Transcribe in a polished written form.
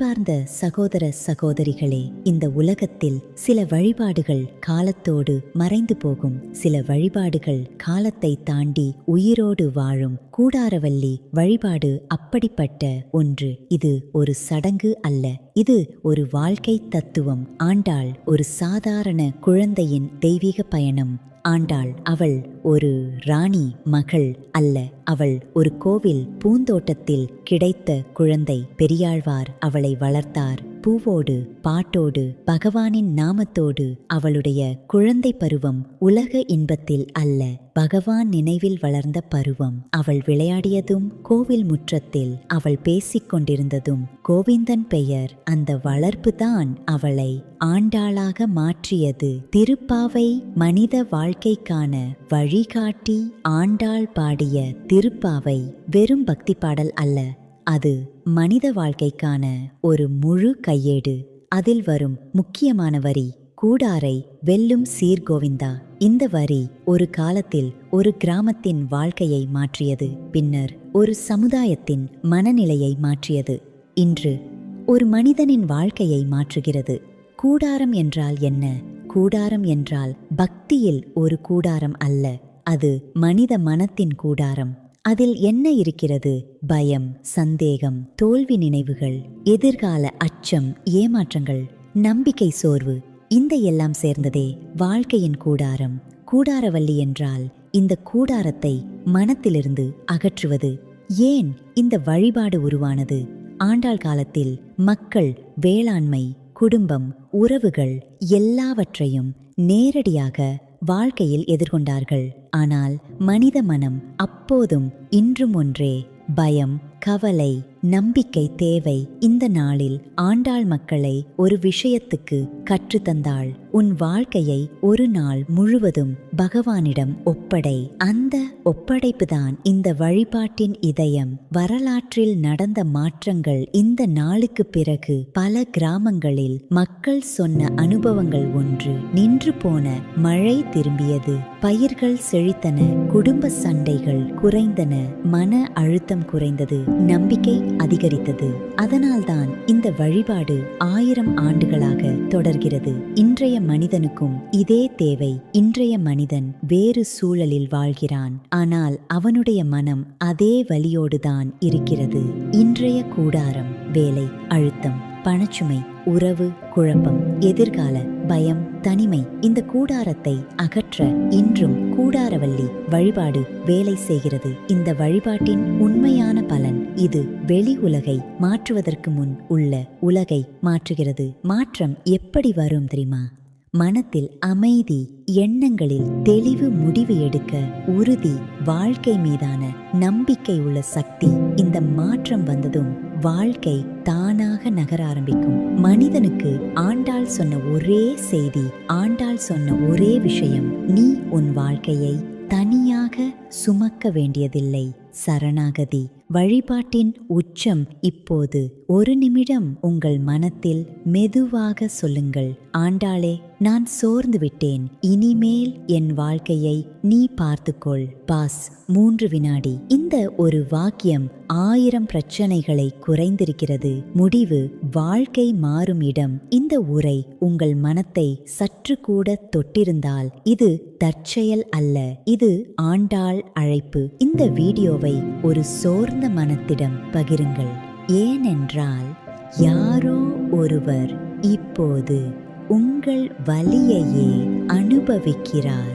அன்பார்ந்த சகோதர சகோதரிகளே, இந்த உலகத்தில் சில வழிபாடுகள் காலத்தோடு மறைந்து போகும், சில வழிபாடுகள் காலத்தை தாண்டி உயிரோடு வாழும். கூடாரவள்ளி வழிபாடு அப்படிப்பட்ட ஒன்று. இது ஒரு சடங்கு அல்ல, இது ஒரு வாழ்க்கை தத்துவம். ஆண்டாள் ஒரு சாதாரண குழந்தையின் தெய்வீக பயணம். ஆண்டாள் அவள் ஒரு ராணி மகள் அல்ல, அவள் ஒரு கோவில் பூந்தோட்டத்தில் கிடைத்த குழந்தை. பெரியாழ்வார் அவளை வளர்த்தார். பூவோடு பாட்டோடு பகவானின் நாமத்தோடு. அவளுடைய குழந்தை பருவம் உலக இன்பத்தில் அல்ல, பகவான் நினைவில் வளர்ந்த பருவம். அவள் விளையாடியதும் கோவில் முற்றத்தில், அவள் பேசிக் கொண்டிருந்ததும் கோவிந்தன் பெயர். அந்த வளர்ப்புதான் அவளை ஆண்டாளாக மாற்றியது. திருப்பாவை மனித வாழ்க்கைக்கான வழிகாட்டி. ஆண்டாள் பாடிய திருப்பாவை வெறும் பக்தி பாடல் அல்ல, அது மனித வாழ்க்கைக்கான ஒரு முழு கையேடு. அதில் வரும் முக்கியமான வரி, கூடாரை வெல்லும் சீர்கோவிந்தா. இந்த வரி ஒரு காலத்தில் ஒரு கிராமத்தின் வாழ்க்கையை மாற்றியது, பின்னர் ஒரு சமுதாயத்தின் மனநிலையை மாற்றியது, இன்று ஒரு மனிதனின் வாழ்க்கையை மாற்றுகிறது. கூடாரம் என்றால் என்ன? கூடாரம் என்றால் பக்தியில் ஒரு கூடாரம் அல்ல, அது மனித மனத்தின் கூடாரம். அதில் என்ன இருக்கிறது? பயம், சந்தேகம், தோல்வி நினைவுகள், எதிர்கால அச்சம், ஏமாற்றங்கள், நம்பிக்கை சோர்வு, இந்த எல்லாம் சேர்ந்ததே வாழ்க்கையின் கூடாரம். கூடாரவள்ளி என்றால் இந்த கூடாரத்தை மனத்திலிருந்து அகற்றுவது. ஏன் இந்த வழிபாடு உருவானது? ஆண்டாள் காலத்தில் மக்கள் வேளாண்மை, குடும்பம், உறவுகள் எல்லாவற்றையும் நேரடியாக வாழ்க்கையில் எதிர்கொண்டார்கள். ஆனால் மனித மனம் அப்போதும் இன்றும் ஒன்றே, பயம், கவலை, நம்பிக்கை தேவை. இந்த நாளில் ஆண்டாள் மக்களை ஒரு விஷயத்துக்கு கற்றுத்தந்தாள். உன் வாழ்க்கையை ஒரு நாள் முழுவதும் பகவானிடம் ஒப்படை. அந்த ஒப்படைப்புதான் இந்த வழிபாட்டின் இதயம். வரலாற்றில் நடந்த மாற்றங்கள். இந்த நாளுக்கு பிறகு பல கிராமங்களில் மக்கள் சொன்ன அனுபவங்கள் ஒன்று, நின்று போன மழை திரும்பியது, பயிர்கள் செழித்தன, குடும்ப சண்டைகள் குறைந்தன, மன அழுத்தம் குறைந்தது, நம்பிக்கை அதிகரித்தது. அதனால்தான் இந்த வழிபாடு 1000 ஆண்டுகளாக தொடர்கிறது. இன்றைய மனிதனுக்கும் இதே தேவை. இன்றைய மனிதன் வேறு சூழலில் வாழ்கிறான், ஆனால் அவனுடைய மனம் அதே வலியோடுதான் இருக்கிறது. இன்றைய கூடாரம் வேலை, அழுத்தம், பணச்சுமை, உறவு குழப்பம், எதிர்கால பயம், தனிமை. இந்த கூடாரத்தை அகற்ற இன்றும் கூடாரவள்ளி வழிபாடு வேலை செய்கிறது. இந்த வழிபாட்டின் உண்மையான பலன் இது வெளி உலகை மாற்றுவதற்கு முன் உள்ள உலகை மாற்றுகிறது. மாற்றம் எப்படி வரும் தெரியுமா? மனத்தில் அமைதி, எண்ணங்களில் தெளிவு, முடிவு எடுக்க உறுதி, வாழ்க்கை மீதான நம்பிக்கை உள்ள சக்தி. இந்த மாற்றம் வந்ததும் வாழ்க்கை தானாக நகர ஆரம்பிக்கும். மனிதனுக்கு ஆண்டாள் சொன்ன ஒரே செய்தி, ஆண்டாள் சொன்ன ஒரே விஷயம், நீ உன் வாழ்க்கையை தனியாக சுமக்க வேண்டியதில்லை. சரணாகதி. வழிபாட்டின் உச்சம் இப்போது. ஒரு நிமிடம் உங்கள் மனத்தில் மெதுவாக சொல்லுங்கள், ஆண்டாளே, நான் சோர்ந்து விட்டேன், இனிமேல் என் வாழ்க்கையை நீ பார்த்துக்கொள். பாஸ் 3 வினாடி. இந்த ஒரு வாக்கியம் 1000 பிரச்சனைகளை குறைந்திருக்கிறது. முடிவு வாழ்க்கை மாறும் இடம். இந்த உரை உங்கள் மனத்தை சற்று கூட தொட்டிருந்தால் இது தற்செயல் அல்ல, இது ஆண்டாள் அழைப்பு. இந்த வீடியோவை ஒரு சோர்ந்த மனத்திடம் பகிருங்கள். ஏனென்றால் யாரோ ஒருவர் இப்போது உங்கள் வலியையே அனுபவிக்கிறார்.